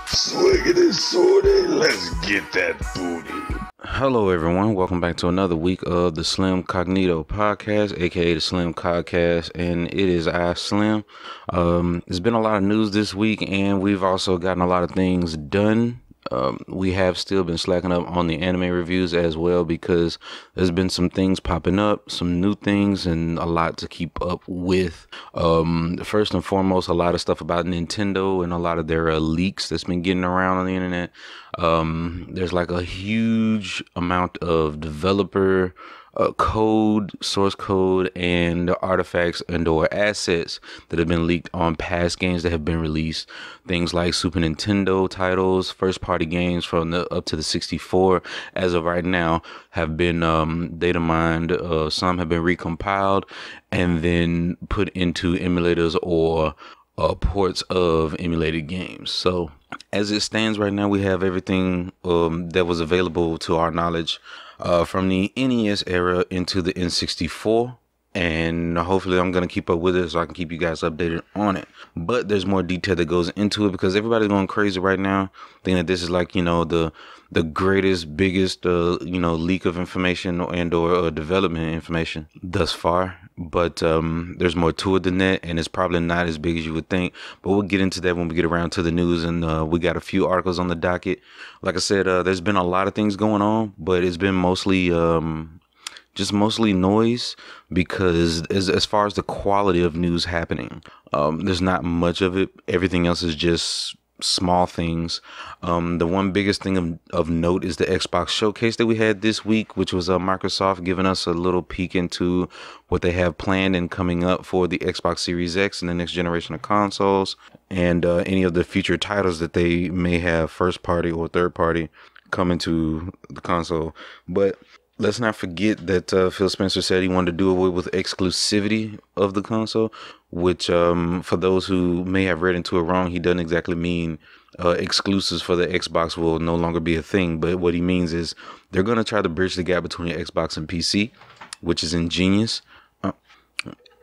Swiggity swooty, let's get that booty. Hello everyone, welcome back to another week of the Slim Cognito podcast, aka the Slim Cogcast, and it is I, Slim. There's been a lot of news this week, and we've also gotten a lot of things done. We have still been slacking up on the anime reviews as well because there's been some things popping up, some new things, and a lot to keep up with. First and foremost, a lot of stuff about Nintendo and a lot of their leaks that's been getting around on the internet. There's like a huge amount of developer source code, and artifacts and or assets that have been leaked on past games that have been released. Things like Super Nintendo titles, first party games from up to the 64 as of right now have been data mined. Some have been recompiled and then put into emulators or ports of emulated games. So as it stands right now, we have everything that was available to our knowledge from the NES era into the N64, and hopefully I'm going to keep up with it so I can keep you guys updated on it. But there's more detail that goes into it because everybody's going crazy right now thinking that this is like, the greatest, biggest, leak of information and or development information thus far. But there's more to it than that, and it's probably not as big as you would think. But we'll get into that when we get around to the news, and we got a few articles on the docket. Like I said, there's been a lot of things going on, but it's been mostly mostly noise because as far as the quality of news happening, there's not much of it. Everything else is just small things. The one biggest thing of note is the Xbox showcase that we had this week, which was Microsoft giving us a little peek into what they have planned and coming up for the Xbox Series X and the next generation of consoles, and any of the future titles that they may have first party or third party coming to the console. But let's not forget that Phil Spencer said he wanted to do away with exclusivity of the console, which for those who may have read into it wrong, he doesn't exactly mean exclusives for the Xbox will no longer be a thing. But what he means is they're going to try to bridge the gap between Xbox and PC, which is ingenious.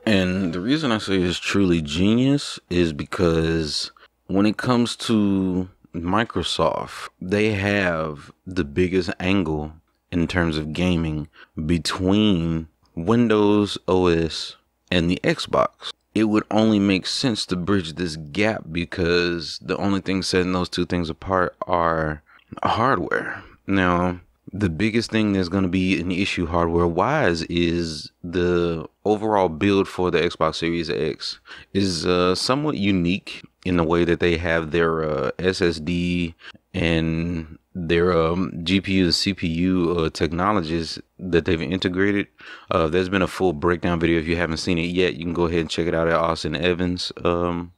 And the reason I say it's truly genius is because when it comes to Microsoft, they have the biggest angle in terms of gaming between Windows OS and the Xbox. It would only make sense to bridge this gap because the only thing setting those two things apart are hardware. Now, the biggest thing that's going to be an issue hardware wise is the overall build for the Xbox Series X is somewhat unique in the way that they have their SSD and their GPU and CPU technologies that they've integrated. There's been a full breakdown video. If you haven't seen it yet, you can go ahead and check it out at Austin Evans on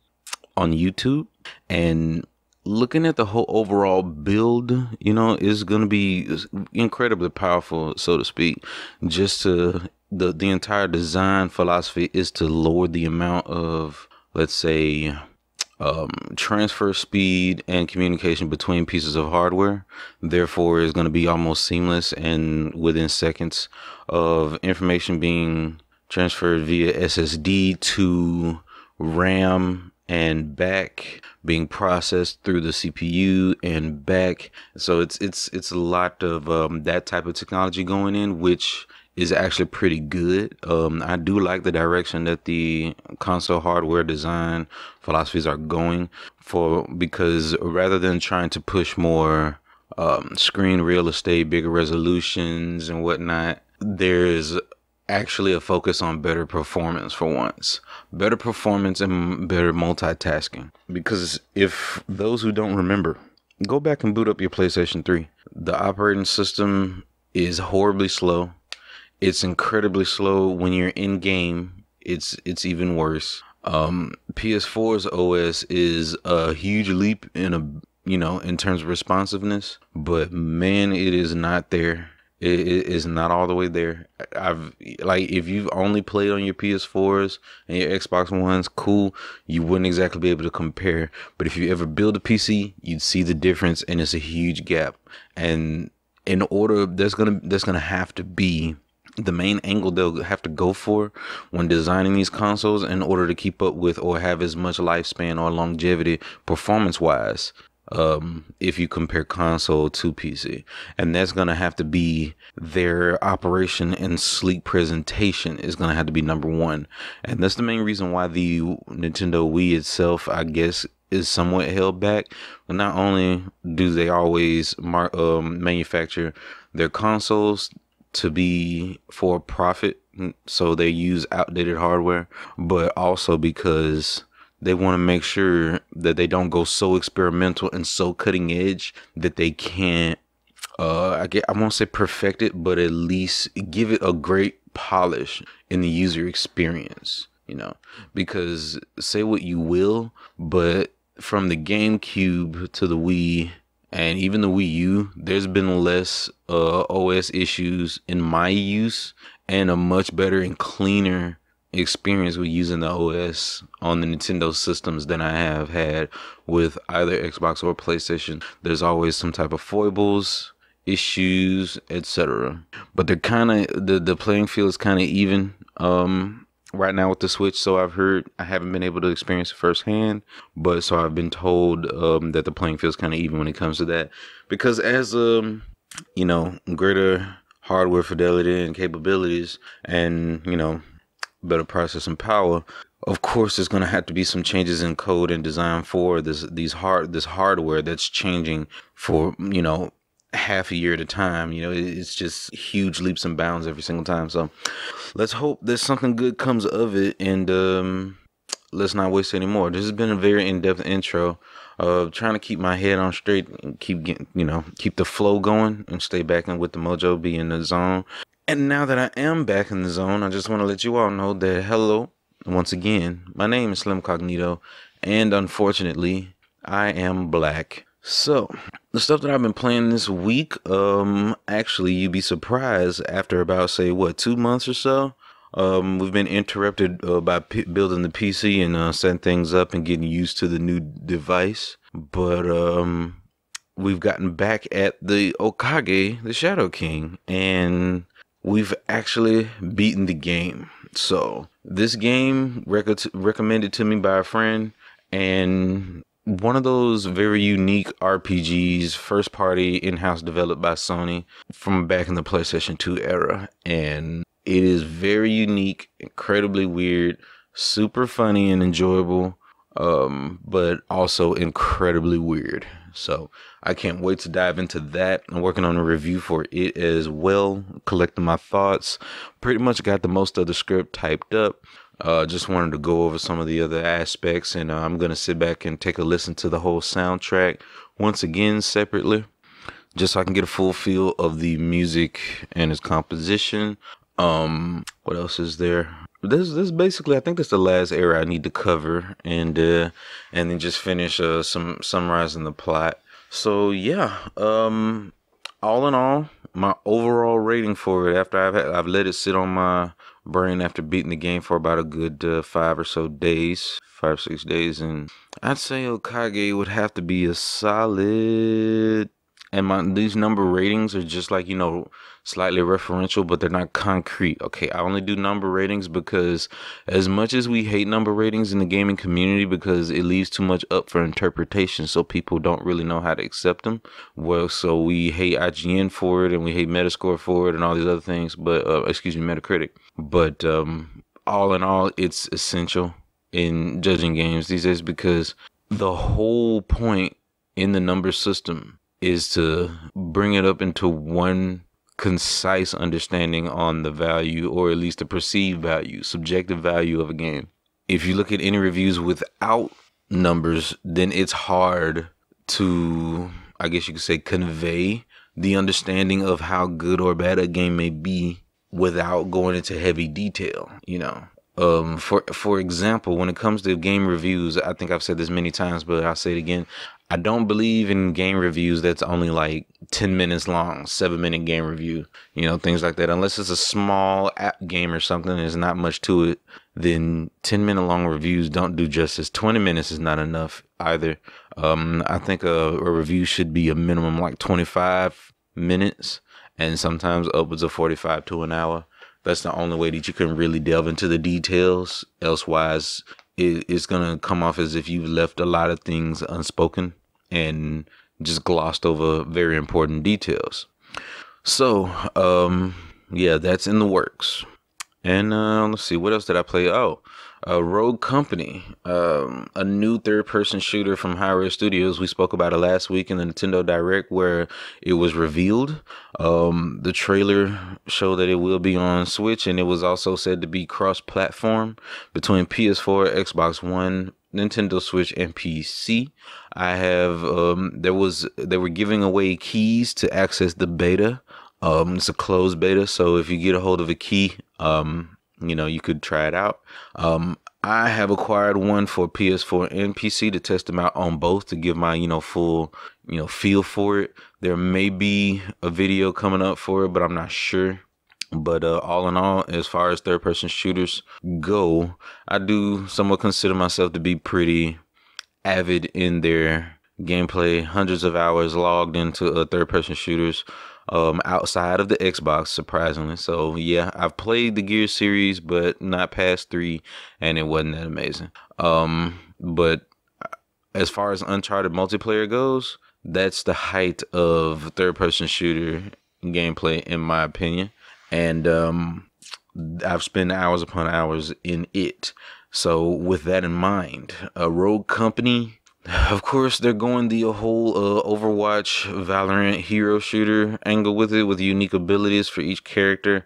YouTube. And looking at the whole overall build, is going to be incredibly powerful, so to speak. Just to the entire design philosophy is to lower the amount of, let's say, transfer speed and communication between pieces of hardware. Therefore, it's going to be almost seamless and within seconds of information being transferred via SSD to RAM and back, being processed through the CPU and back. So it's a lot of that type of technology going in, which is actually pretty good. I do like the direction that the console hardware design philosophies are going for, because rather than trying to push more screen real estate, bigger resolutions and whatnot, there's actually a focus on better performance for once. Better performance and better multitasking. Because if those who don't remember, go back and boot up your PlayStation 3. The operating system is horribly slow. It's incredibly slow when you're in game. It's even worse. PS4's OS is a huge leap in terms of responsiveness, but man, it is not there. It is not all the way there. If you've only played on your PS4s and your Xbox Ones, cool, you wouldn't exactly be able to compare. But if you ever build a PC, you'd see the difference, and it's a huge gap. And in order, that's gonna have to be the main angle they'll have to go for when designing these consoles in order to keep up with or have as much lifespan or longevity performance wise if you compare console to PC. And that's going to have to be their operation and sleek presentation is going to have to be number one. And that's the main reason why the Nintendo Wii itself, I guess, is somewhat held back. But not only do they always manufacture their consoles to be for profit, so they use outdated hardware, but also because they want to make sure that they don't go so experimental and so cutting edge that they can't, I won't say perfect it, but at least give it a great polish in the user experience, because say what you will, but from the GameCube to the Wii and even the Wii U, there's been less OS issues in my use and a much better and cleaner experience with using the OS on the Nintendo systems than I have had with either Xbox or PlayStation. There's always some type of foibles, issues, etc. But they're kind of the playing field is kind of even right now with the Switch. So I've heard. I haven't been able to experience it firsthand, but so I've been told that the playing field is kind of even when it comes to that, because as greater hardware fidelity and capabilities and better processing power, of course there's going to have to be some changes in code and design for this hardware that's changing for half a year at a time. It's just huge leaps and bounds every single time. So let's hope that something good comes of it, and let's not waste any more. This has been a very in-depth intro of trying to keep my head on straight and keep the flow going and stay back in with the mojo, be in the zone. And now that I am back in the zone, I just want to let you all know that hello, once again, my name is Slim Cognito, and unfortunately, I am black. So, the stuff that I've been playing this week, actually, you'd be surprised after about, 2 months or so. We've been interrupted by building the PC and setting things up and getting used to the new device. But we've gotten back at the Okage, the Shadow King, and we've actually beaten the game. So this game recommended to me by a friend, and one of those very unique RPGs, first party, in-house developed by Sony from back in the PlayStation 2 era. And it is very unique, incredibly weird, super funny and enjoyable, but also incredibly weird. So I can't wait to dive into that. I'm working on a review for it as well, collecting my thoughts. Pretty much got the most of the script typed up. Just wanted to go over some of the other aspects, and I'm going to sit back and take a listen to the whole soundtrack once again separately, just so I can get a full feel of the music and its composition. What else is there? This basically, I think that's the last area I need to cover, and then just finish summarizing the plot. So yeah, all in all, my overall rating for it, after I've let it sit on my brain after beating the game for about a good 5 or 6 days, and I'd say Okage would have to be a solid. And these number ratings are just like, slightly referential, but they're not concrete. Okay, I only do number ratings because as much as we hate number ratings in the gaming community because it leaves too much up for interpretation, so people don't really know how to accept them. Well, so we hate IGN for it, and we hate Metascore for it, and all these other things, but, Metacritic. But all in all, it's essential in judging games these days because the whole point in the number system is to bring it up into one concise understanding on the value, or at least the perceived value, subjective value of a game. If you look at any reviews without numbers, then it's hard to, I guess you could say, convey the understanding of how good or bad a game may be without going into heavy detail, For example, when it comes to game reviews, I think I've said this many times, but I'll say it again. I don't believe in game reviews that's only like 10 minutes long, 7-minute game review, things like that. Unless it's a small app game or something, there's not much to it, then 10-minute long reviews don't do justice. 20 minutes is not enough either. I think a review should be a minimum like 25 minutes and sometimes upwards of 45 to an hour. That's the only way that you can really delve into the details. Elsewise, it's going to come off as if you've left a lot of things unspoken. and just glossed over very important details. So, yeah, that's in the works. And let's see, what else did I play? Oh, Rogue Company, a new third-person shooter from Hi-Rez Studios. We spoke about it last week in the Nintendo Direct where it was revealed. The trailer showed that it will be on Switch, and it was also said to be cross-platform between PS4, Xbox One, Nintendo Switch, and PC. I have they were giving away keys to access the beta. It's a closed beta, so if you get a hold of a key, you could try it out. I have acquired one for PS4 and PC to test them out on both to give my, full, feel for it. There may be a video coming up for it, but I'm not sure. But all in all, as far as third-person shooters go, I do somewhat consider myself to be pretty avid in their gameplay. Hundreds of hours logged into third-person shooters outside of the Xbox, surprisingly. So yeah, I've played the Gears series, but not past 3, and it wasn't that amazing. But as far as Uncharted multiplayer goes, that's the height of third-person shooter gameplay, in my opinion. And I've spent hours upon hours in it. So with that in mind, a Rogue Company, of course, they're going the whole Overwatch, Valorant hero shooter angle with it, with unique abilities for each character.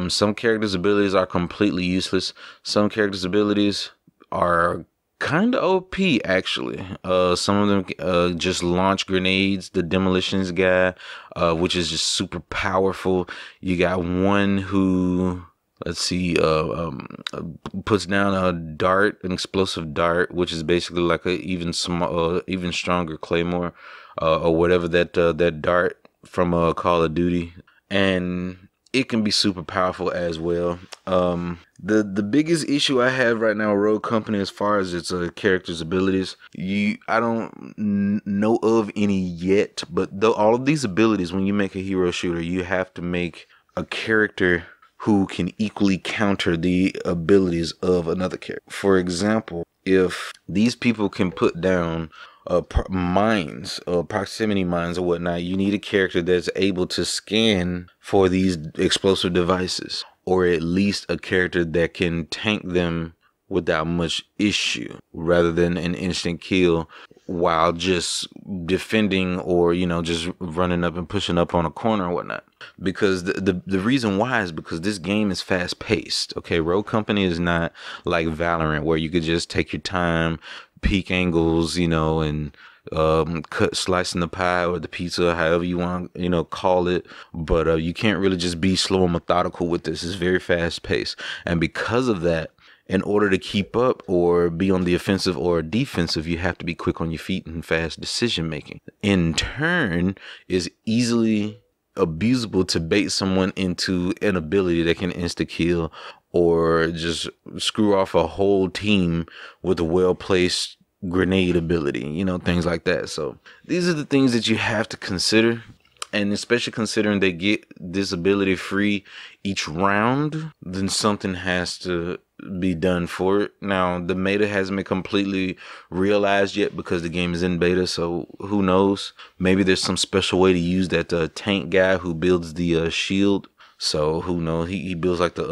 Some characters' abilities are completely useless. Some characters' abilities are kind of OP, actually. Some of them just launch grenades. The demolitions guy, which is just super powerful. You got one who, let's see, puts down an explosive dart, which is basically like a even stronger claymore, or whatever that dart from Call of Duty, and it can be super powerful as well. The biggest issue I have right now with Rogue Company, as far as its character's abilities, I don't know of any yet, but all of these abilities, when you make a hero shooter, you have to make a character who can equally counter the abilities of another character. For example, if these people can put down mines, proximity mines or whatnot, you need a character that's able to scan for these explosive devices, or at least a character that can tank them without much issue, rather than an instant kill while just defending, or just running up and pushing up on a corner or whatnot. Because the reason why is because this game is fast paced. Okay, Rogue Company is not like Valorant, where you could just take your time, peak angles, and slicing the pie or the pizza, however you want, call it. But you can't really just be slow and methodical with this. It's very fast paced, and because of that, in order to keep up or be on the offensive or defensive, you have to be quick on your feet and fast decision making. In turn, is easily abusable to bait someone into an ability that can insta kill or just screw off a whole team with a well-placed grenade ability, things like that. So these are the things that you have to consider, and especially considering they get this ability free each round, then something has to be done for it. Now, the meta hasn't been completely realized yet because the game is in beta, so who knows? Maybe there's some special way to use that tank guy who builds the shield. So who knows? He builds like the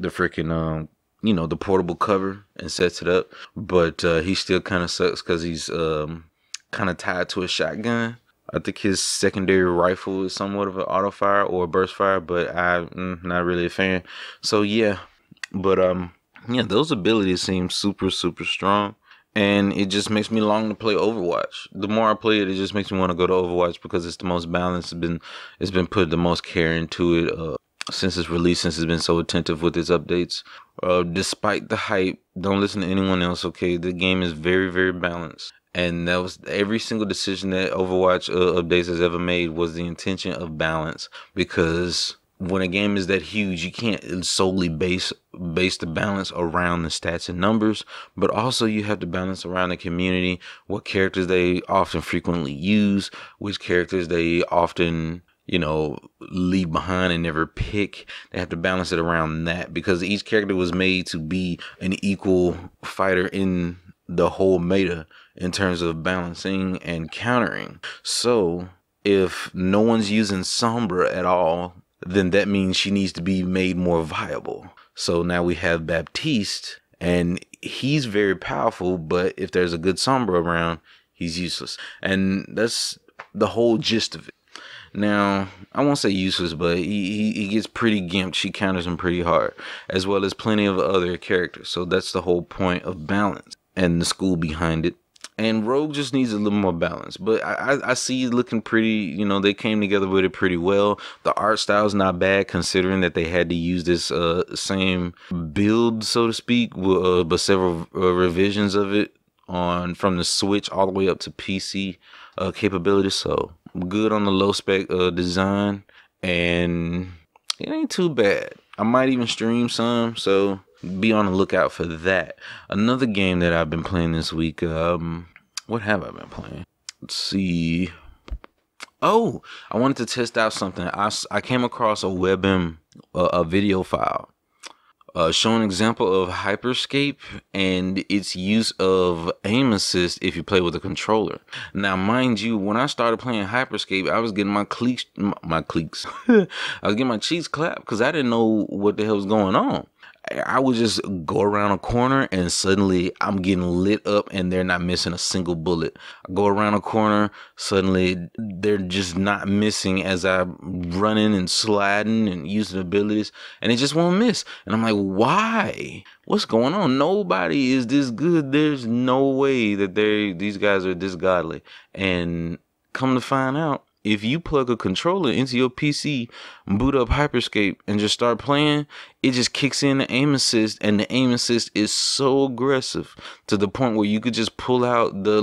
freaking the portable cover and sets it up, but he still kind of sucks because he's kind of tied to a shotgun. I think his secondary rifle is somewhat of an auto fire or a burst fire, but I'm not really a fan. So yeah, but those abilities seem super, super strong, and it just makes me long to play Overwatch. The more I play it, it just makes me want to go to Overwatch because it's the most balanced. It's been put the most care into it since its release, since it's been so attentive with its updates. Despite the hype, don't listen to anyone else. Okay, the game is very, very balanced. And that was every single decision that Overwatch updates has ever made was the intention of balance. Because when a game is that huge, you can't solely base the balance around the stats and numbers, but also you have to balance around the community, what characters they often frequently use, which characters they often leave behind and never pick. They have to balance it around that, because each character was made to be an equal fighter in the whole meta in terms of balancing and countering. So if no one's using Sombra at all, then that means she needs to be made more viable. So now we have Baptiste, and he's very powerful, but if there's a good Sombra around, he's useless. And that's the whole gist of it. Now, I won't say useless, but he gets pretty gimped. She counters him pretty hard, as well as plenty of other characters. So that's the whole point of balance and the school behind it. And Rogue just needs a little more balance. But I see it looking pretty, they came together with it pretty well. The art style's not bad, considering that they had to use this same build, so to speak, but several revisions of it from the Switch all the way up to PC capabilities. So good on the low spec design, and it ain't too bad. I might even stream some, so be on the lookout for that. Another game that I've been playing this week, what have I been playing? Let's see. Oh, I wanted to test out something. I came across a WebM, a video file, showing an example of Hyperscape and its use of aim assist if you play with a controller. Now, mind you, when I started playing Hyperscape, I was getting my cleeks. I was getting my cheeks clapped because I didn't know what the hell was going on. I would just go around a corner and suddenly I'm getting lit up and they're not missing a single bullet. I go around a corner, suddenly they're just not missing as I'm running and sliding and using abilities, and it just won't miss. And I'm like, why? What's going on? Nobody is this good. There's no way that these guys are this godly. And come to find out, if you plug a controller into your PC, boot up Hyperscape, and just start playing, it just kicks in the aim assist, and the aim assist is so aggressive to the point where you could just pull out the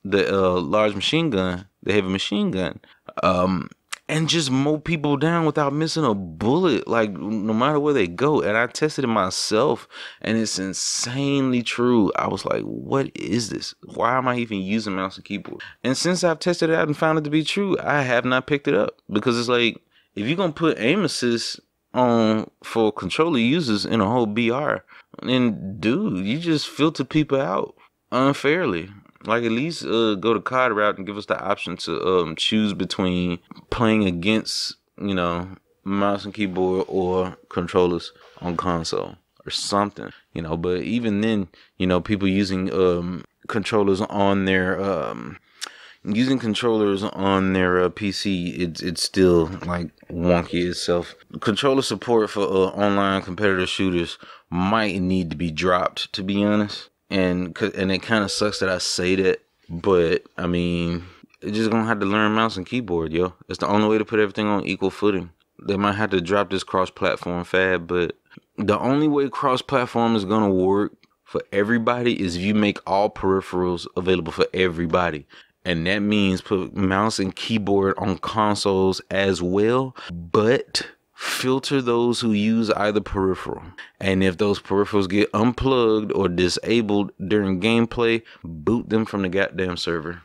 large machine gun, the heavy machine gun, and just mow people down without missing a bullet, like no matter where they go. And I tested it myself, and it's insanely true. I was like, what is this? Why am I even using mouse and keyboard? And since I've tested it out and found it to be true, I have not picked it up, because it's like, if you're gonna put aim assist on for controller users in a whole BR, then dude, you just filter people out unfairly. Like, at least go the COD route and give us the option to choose between playing against, mouse and keyboard or controllers on console or something, But even then, people using controllers on their PC, it's still like wonky itself. Controller support for online competitive shooters might need to be dropped, to be honest. And it kind of sucks that I say that, but I mean, they're just gonna have to learn mouse and keyboard, yo. It's the only way to put everything on equal footing. They might have to drop this cross-platform fad, but the only way cross-platform is gonna work for everybody is if you make all peripherals available for everybody. And that means put mouse and keyboard on consoles as well, but filter those who use either peripheral. And if those peripherals get unplugged or disabled during gameplay, boot them from the goddamn server.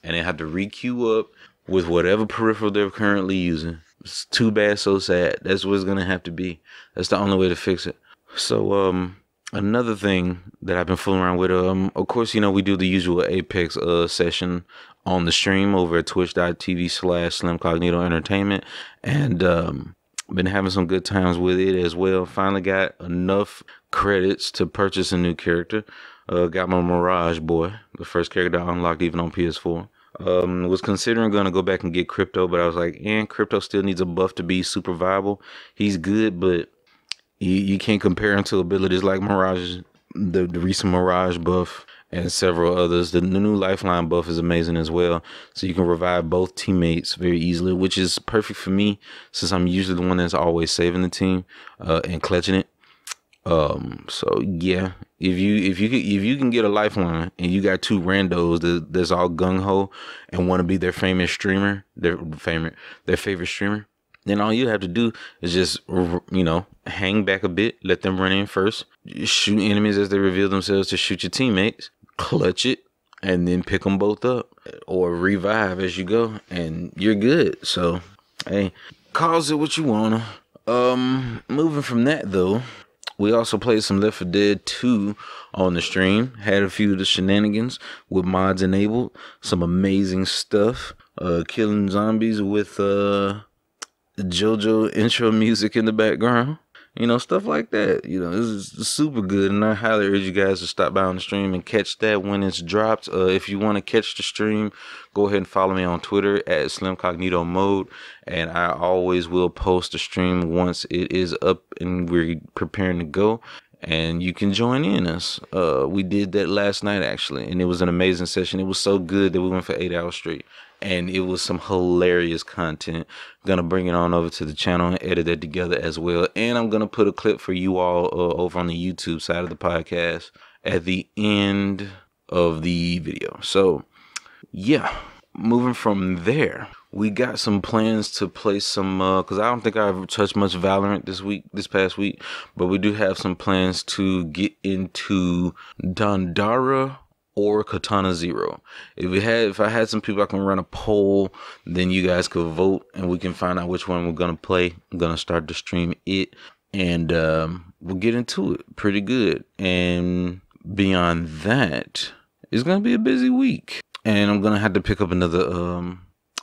And they have to re-queue up with whatever peripheral they're currently using. It's too bad, so sad. That's what it's going to have to be. That's the only way to fix it. So, another thing that I've been fooling around with, of course, we do the usual Apex session on the stream over at twitch.tv/SlimCognito Entertainment. And, been having some good times with it as well. Finally got enough credits to purchase a new character. Got my Mirage boy, the first character I unlocked even on PS4. Was considering going to go back and get Crypto, but I was like, Crypto still needs a buff to be super viable. He's good, but you can't compare him to abilities like Mirage, the recent Mirage buff, and several others. The new Lifeline buff is amazing as well, so you can revive both teammates very easily, which is perfect for me since I'm usually the one that's always saving the team and clutching it. So yeah, if you can get a Lifeline and you got two randos that's all gung ho and want to be their famous streamer, their favorite streamer, then all you have to do is just, hang back a bit, let them run in first, shoot enemies as they reveal themselves to shoot your teammates, clutch it, and then pick them both up or revive as you go, and you're good. So, hey, calls it what you wanna. Moving from that though, We also played some Left 4 Dead 2 on the stream. Had a few of the shenanigans with mods enabled. Some amazing stuff. Killing zombies with JoJo intro music in the background. Stuff like that. This is super good, and I highly urge you guys to stop by on the stream and catch that when it's dropped. If you want to catch the stream, go ahead and follow me on Twitter at Slim Cognito Mode, and I always will post the stream once it is up and we're preparing to go, and you can join in us. We did that last night, actually, and it was an amazing session. It was so good that we went for 8 hours straight. And it was some hilarious content. Gonna bring it on over to the channel and edit it together as well. And I'm gonna put a clip for you all over on the YouTube side of the podcast at the end of the video. So, yeah, moving from there, we got some plans to play some, because I don't think I've touched much Valorant this past week, but we do have some plans to get into Dandara or Katana Zero. If I had some people I can run a poll, then you guys could vote and we can find out which one we're gonna play. I'm gonna start to stream it, and we'll get into it pretty good. And beyond that, it's gonna be a busy week, and I'm gonna have to pick up another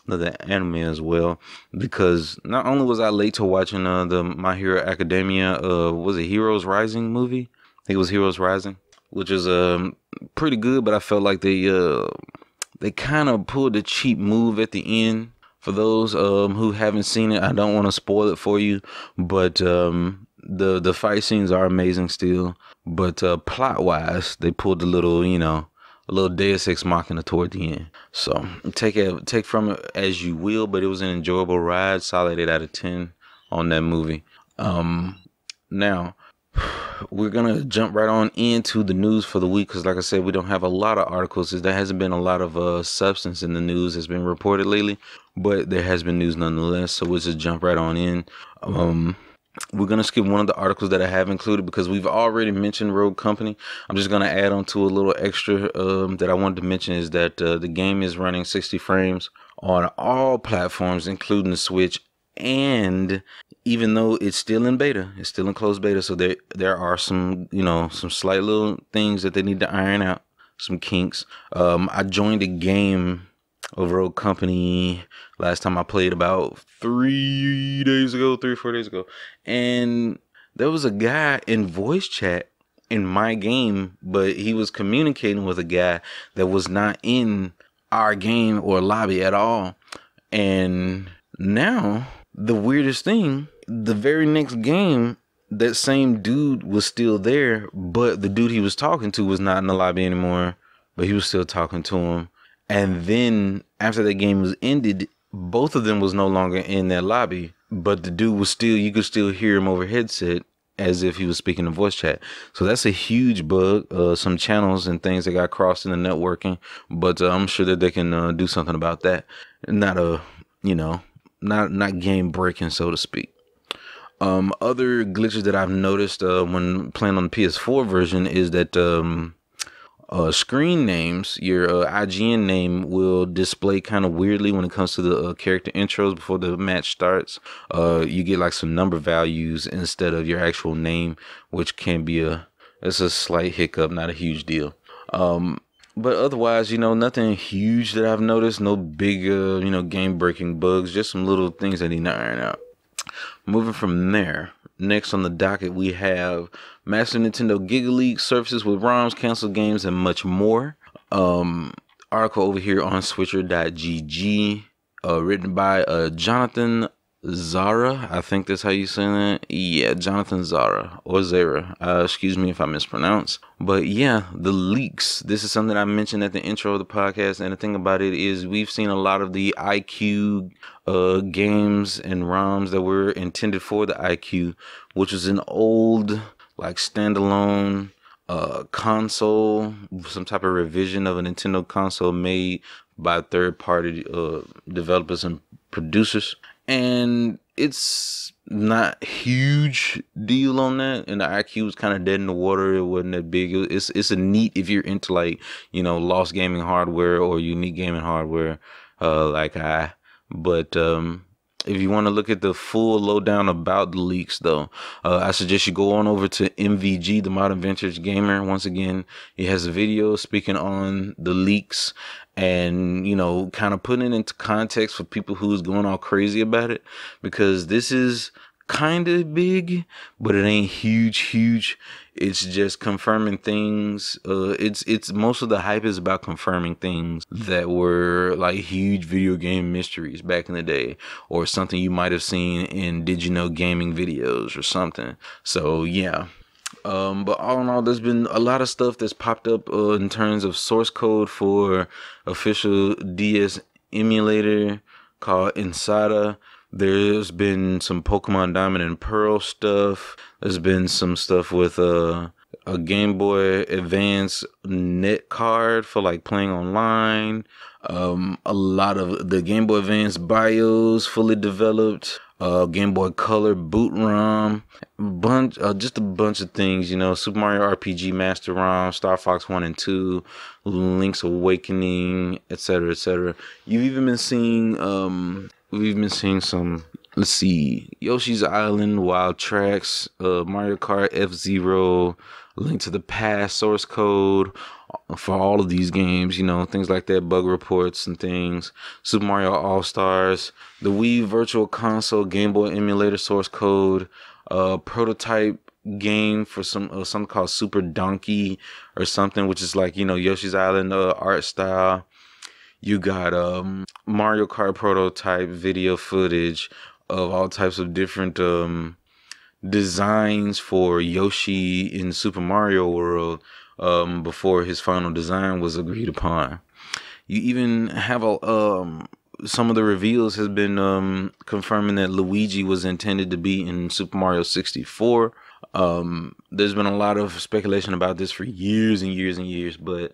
anime as well, because not only was I late to watching the My Hero Academia, was it Heroes Rising movie? I think it was Heroes Rising, which is pretty good, but I felt like they kind of pulled a cheap move at the end. For those who haven't seen it, I don't want to spoil it for you, but the fight scenes are amazing still. But plot wise, they pulled a little Deus Ex Machina toward the end. So take from it as you will, but it was an enjoyable ride. Solid 8 out of 10 on that movie. Now, we're going to jump right on into the news for the week, because like I said, we don't have a lot of articles. There hasn't been a lot of substance in the news that's been reported lately, but there has been news nonetheless, so we'll just jump right on in. We're going to skip one of the articles that I have included because we've already mentioned Rogue Company. I'm just going to add on to a little extra that I wanted to mention, is that the game is running 60 frames on all platforms, including the Switch. And even though it's still in beta, it's still in closed beta, so there are some slight little things that they need to iron out, some kinks. I joined a game of Rogue Company last time I played about 3 or 4 days ago, and there was a guy in voice chat in my game, but he was communicating with a guy that was not in our game or lobby at all. And now, the weirdest thing, the very next game, that same dude was still there, but the dude he was talking to was not in the lobby anymore, but he was still talking to him. And then after the game was ended, both of them was no longer in that lobby, but the dude was still, you could still hear him over headset as if he was speaking in voice chat. So that's a huge bug. Some channels and things that got crossed in the networking, but I'm sure that they can do something about that. Not game breaking, so to speak. Other glitches that I've noticed when playing on the PS4 version is that screen names, your IGN name will display kind of weirdly when it comes to the character intros before the match starts. You get like some number values instead of your actual name, which can be it's a slight hiccup, not a huge deal. But otherwise, nothing huge that I've noticed. No big, game-breaking bugs. Just some little things that need to iron out. Moving from there, next on the docket, we have Master Nintendo Gigaleak surfaces with ROMs, canceled games, and much more. Article over here on Switcher.gg, written by Jonathan Zara. I think that's how you say that. Yeah, Jonathan Zara or Zara. Excuse me if I mispronounce. But yeah, the leaks. This is something I mentioned at the intro of the podcast, and the thing about it is we've seen a lot of the IQ games and ROMs that were intended for the IQ, which was an old like standalone console, some type of revision of a Nintendo console made by third-party developers and producers. And it's not a huge deal on that, and the IQ was kind of dead in the water. It wasn't that big. It's a neat if you're into like lost gaming hardware or unique gaming hardware like I. But If you want to look at the full lowdown about the leaks, though, I suggest you go on over to MVG, the Modern Vintage Gamer. Once again, he has a video speaking on the leaks and, kind of putting it into context for people who's going all crazy about it, because this is kind of big, but it ain't huge. It's just confirming things. It's most of the hype is about confirming things that were like huge video game mysteries back in the day, or something you might have seen in Did You Know gaming videos or something. So yeah. But all in all, there's been a lot of stuff that's popped up in terms of source code for official DS emulator called Insada. There's been some Pokemon Diamond and Pearl stuff. There's been some stuff with a Game Boy Advance net card for like playing online. A lot of the Game Boy Advance BIOS fully developed. Game Boy Color boot ROM, just a bunch of things, Super Mario RPG Master ROM, Star Fox 1 and 2, Link's Awakening, etc., etc. We've been seeing some, let's see, Yoshi's Island, Wild Tracks, Mario Kart F-Zero, Link to the Past source code for all of these games, things like that, bug reports and things, Super Mario All-Stars, the Wii Virtual Console Game Boy emulator source code, prototype game for something called Super Donkey or something, which is like, Yoshi's Island art style. You got Mario Kart prototype video footage of all types of different designs for Yoshi in Super Mario World before his final design was agreed upon. You even have some of the reveals has been confirming that Luigi was intended to be in Super Mario 64. There's been a lot of speculation about this for years and years, but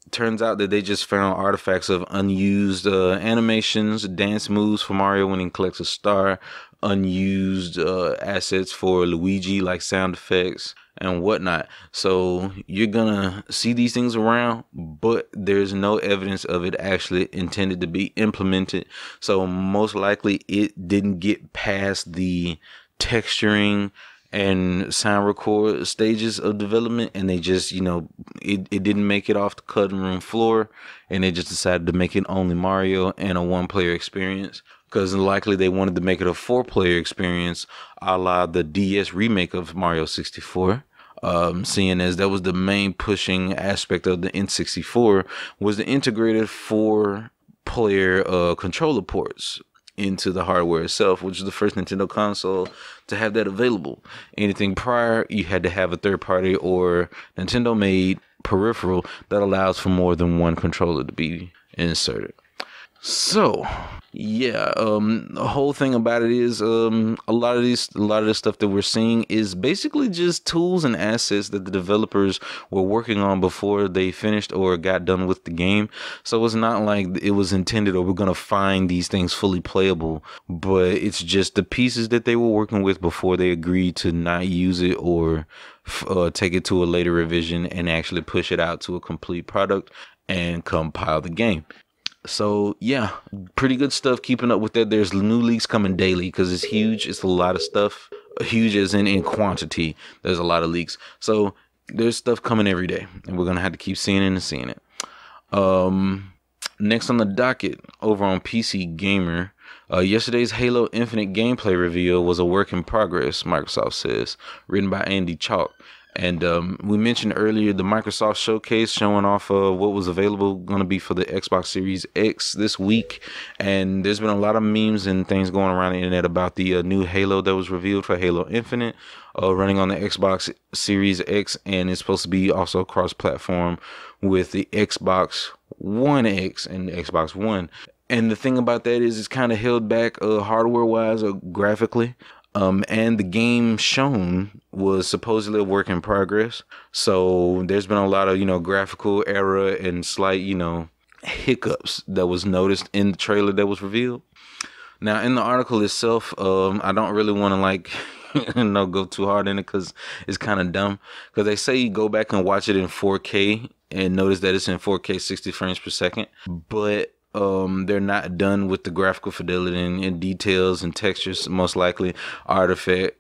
turns out that they just found artifacts of unused animations, dance moves for Mario when he collects a star, unused assets for Luigi like sound effects and whatnot. So you're gonna see these things around, but there's no evidence of it actually intended to be implemented. So most likely it didn't get past the texturing and sound record stages of development, and they just, it didn't make it off the cutting room floor, and they just decided to make it only Mario and a 1-player experience, because likely they wanted to make it a 4-player experience, a la the DS remake of Mario 64. Seeing as that was the main pushing aspect of the N64, was the integrated 4-player controller ports into the hardware itself, which is the first Nintendo console to have that available. Anything prior, you had to have a third party or Nintendo made peripheral that allows for more than one controller to be inserted. So yeah, the whole thing about it is a lot of this stuff that we're seeing is basically just tools and assets that the developers were working on before they finished or got done with the game. So it's not like it was intended or we're gonna find these things fully playable, but it's just the pieces that they were working with before they agreed to not use it or take it to a later revision and actually push it out to a complete product and compile the game. So yeah, pretty good stuff. Keeping up with that. There's new leaks coming daily because it's huge. It's a lot of stuff. Huge as in quantity. There's a lot of leaks. So there's stuff coming every day, and we're gonna have to keep seeing it and seeing it. Next on the docket, over on PC Gamer, yesterday's Halo Infinite gameplay reveal was a work in progress, Microsoft says, written by Andy Chalk. And we mentioned earlier the Microsoft showcase showing off what was available going to be for the Xbox Series X this week. And there's been a lot of memes and things going around the internet about the new Halo that was revealed for Halo Infinite, running on the Xbox Series X. And it's supposed to be also cross-platform with the Xbox One X and the Xbox One. And the thing about that is it's kind of held back hardware-wise or graphically. And the game shown was supposedly a work in progress. So there's been a lot of, graphical error and slight, hiccups that was noticed in the trailer that was revealed. Now, in the article itself, I don't really want to go too hard in it because it's kind of dumb. Because they say you go back and watch it in 4K and notice that it's in 4K 60 frames per second. But they're not done with the graphical fidelity and details and textures, most likely artifacts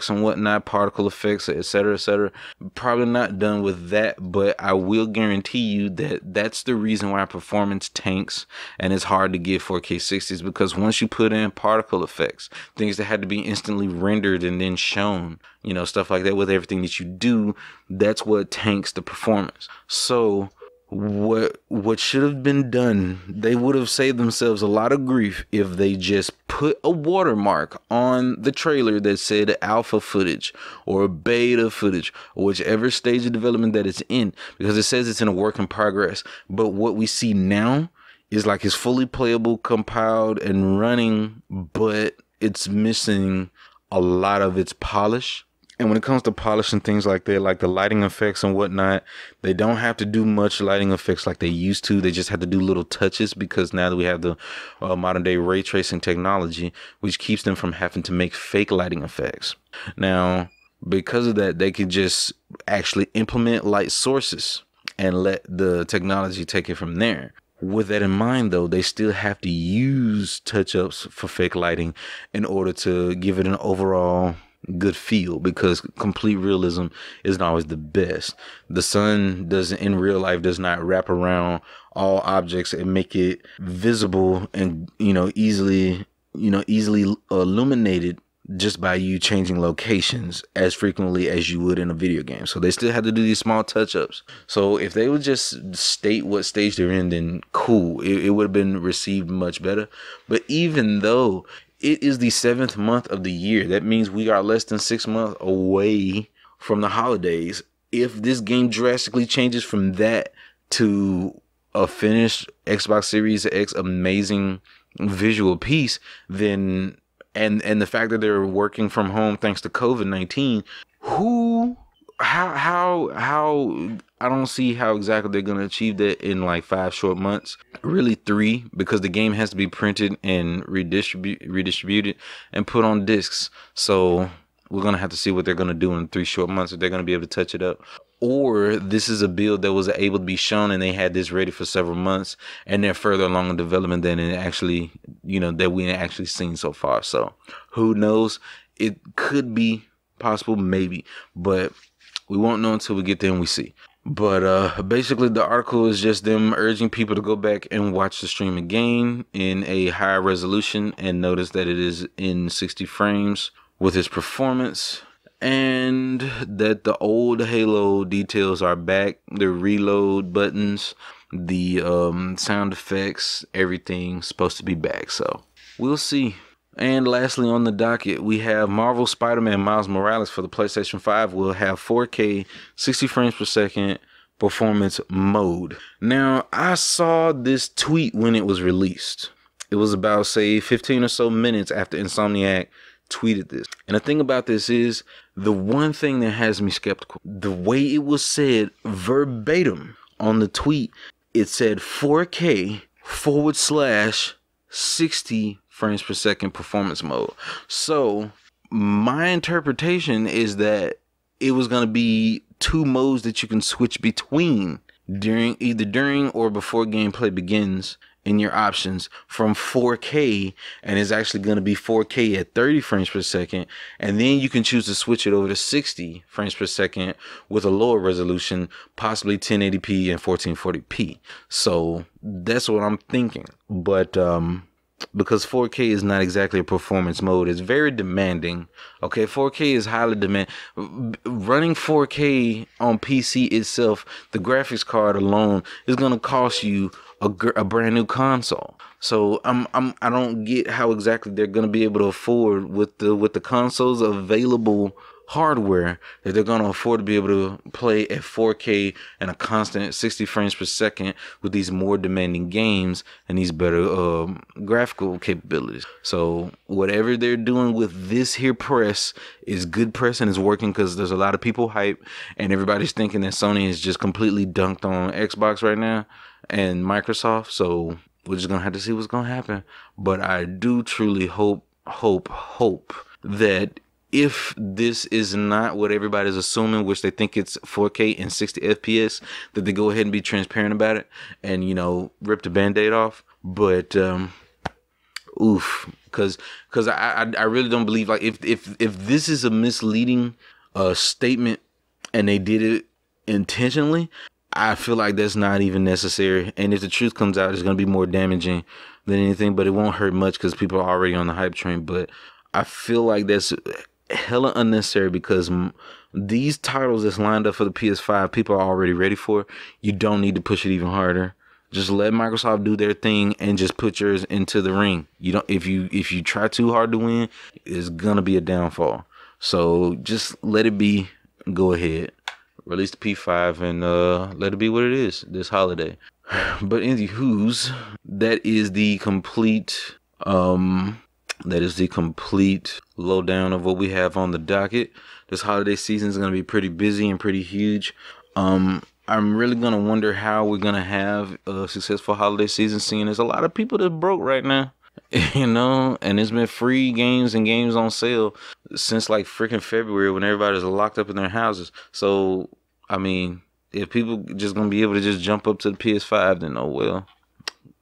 and whatnot, particle effects, etc. Probably not done with that, but I will guarantee you that that's the reason why performance tanks and it's hard to get 4K 60s, because once you put in particle effects, things that had to be instantly rendered and then shown, stuff like that with everything that you do, that's what tanks the performance. So what should have been done, they would have saved themselves a lot of grief if they just put a watermark on the trailer that said alpha footage or beta footage or whichever stage of development that it's in, because it says it's in a work in progress. But what we see now is like it's fully playable, compiled and running, but it's missing a lot of its polish. And when it comes to polishing things like that, like the lighting effects and whatnot, they don't have to do much lighting effects like they used to. They just have to do little touches, because now that we have the modern day ray tracing technology, which keeps them from having to make fake lighting effects. Now, because of that, they could just actually implement light sources and let the technology take it from there. With that in mind, though, they still have to use touch-ups for fake lighting in order to give it an overall good feel, because complete realism isn't always the best. The sun in real life does not wrap around all objects and make it visible and easily illuminated just by you changing locations as frequently as you would in a video game. So they still have to do these small touch-ups. So if they would just state what stage they're in, then cool, it would have been received much better. But even though it is the 7th month of the year, that means we are less than 6 months away from the holidays. If this game drastically changes from that to a finished Xbox Series X amazing visual piece, then and the fact that they're working from home thanks to COVID-19, how I don't see how exactly they're going to achieve that in like 5 short months. Really 3, because the game has to be printed and redistributed and put on discs. So we're going to have to see what they're going to do in 3 short months, if they're going to be able to touch it up. Or this is a build that was able to be shown and they had this ready for several months and they're further along in development than it actually, that we actually seen so far. So who knows? It could be possible, maybe, but we won't know until we get there and we see. But basically the article is just them urging people to go back and watch the stream again in a higher resolution and notice that it is in 60 frames with its performance, and that the old Halo details are back. The reload buttons, the sound effects, everything's supposed to be back. So we'll see. And lastly on the docket, we have Marvel Spider-Man Miles Morales for the PlayStation 5 will have 4K 60 frames per second performance mode. Now, I saw this tweet when it was released. It was about, say, 15 or so minutes after Insomniac tweeted this. And the thing about this is, the one thing that has me skeptical, the way it was said verbatim on the tweet, it said 4K /60 frames per second performance mode. So my interpretation is that it was going to be 2 modes that you can switch between either during or before gameplay begins in your options from 4K, and it's actually going to be 4K at 30 frames per second, and then you can choose to switch it over to 60 frames per second with a lower resolution, possibly 1080p and 1440p. So that's what I'm thinking. But because 4K is not exactly a performance mode, it's very demanding. Okay, 4K is highly demanding. Running 4K on PC itself, the graphics card alone is going to cost you a brand new console. So I don't get how exactly they're going to be able to afford with the consoles available hardware, that they're going to afford to be able to play at 4K and a constant 60 frames per second with these more demanding games and these better graphical capabilities. So whatever they're doing with this here press is good press and is working, because there's a lot of people hype and everybody's thinking that Sony is just completely dunked on Xbox right now and Microsoft. So we're just gonna have to see what's gonna happen. But I do truly hope that if this is not what everybody's assuming, which they think it's 4K and 60 FPS, that they go ahead and be transparent about it and, you know, rip the Band-Aid off. But oof, because I really don't believe, like, if this is a misleading statement and they did it intentionally, I feel like that's not even necessary. And if the truth comes out, it's going to be more damaging than anything, but it won't hurt much because people are already on the hype train. But I feel like that's hella unnecessary because these titles that's lined up for the PS5, people are already ready for. You don't need to push it even harder. Just let Microsoft do their thing and just put yours into the ring. You don't, if you try too hard to win, it's gonna be a downfall. So just let it be. Go ahead, release the P5 and let it be what it is this holiday. But anywho's, that is the complete lowdown of what we have on the docket. This holiday season is gonna be pretty busy and pretty huge. I'm really going to wonder how we're going to have a successful holiday season, seeing there's a lot of people that broke right now, you know, and it's been free games and games on sale since like freaking February when everybody's locked up in their houses. So, I mean, if people just going to be able to just jump up to the PS5, then oh well.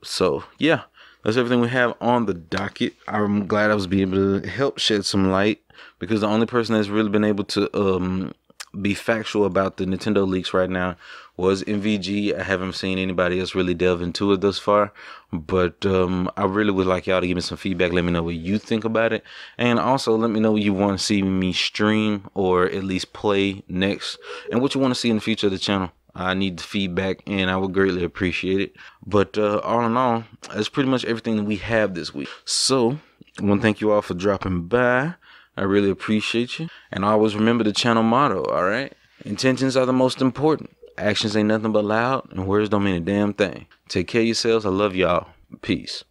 So, yeah, that's everything we have on the docket. I'm glad I was able to help shed some light because the only person that's really been able to be factual about the Nintendo leaks right now was MVG. I haven't seen anybody else really delve into it thus far, but I really would like y'all to give me some feedback. Let me know what you think about it, and also let me know what you want to see me stream or at least play next, and what you want to see in the future of the channel. I need the feedback and I would greatly appreciate it. But all in all, that's pretty much everything that we have this week. So I want to thank you all for dropping by. I really appreciate you. And always remember the channel motto, all right? Intentions are the most important. Actions ain't nothing but loud, and words don't mean a damn thing. Take care of yourselves. I love y'all. Peace.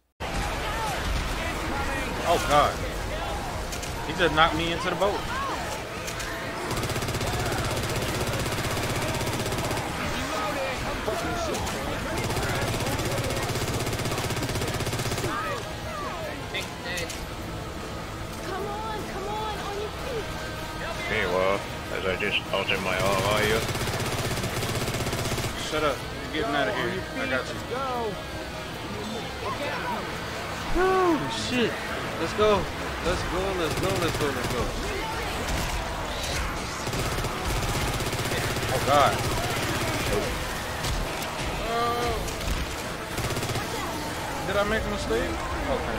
Oh, God. He just knocked me into the boat. Okay, well, as I just altered my RIO. Shut up. You're getting out of here. I got you. Oh, shit. Let's go. Let's go. Let's go. Let's go. Let's go. Oh, God. Oh. Did I make a mistake? Okay.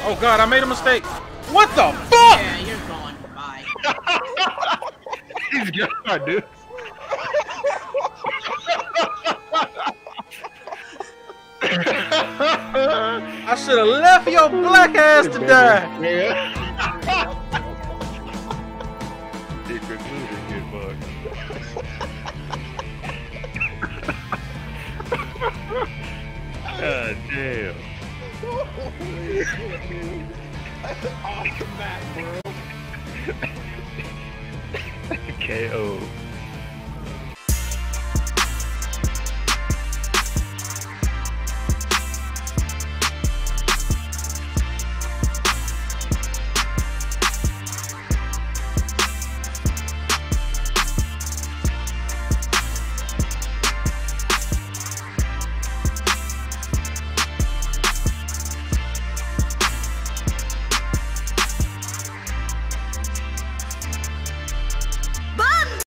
Oh, God, I made a mistake. What the fuck? Yeah, you're gone. Bye. He's gone, dude. I should have left your black ass to die. He could do it again, bud. God damn. Awesome back, bro. KO.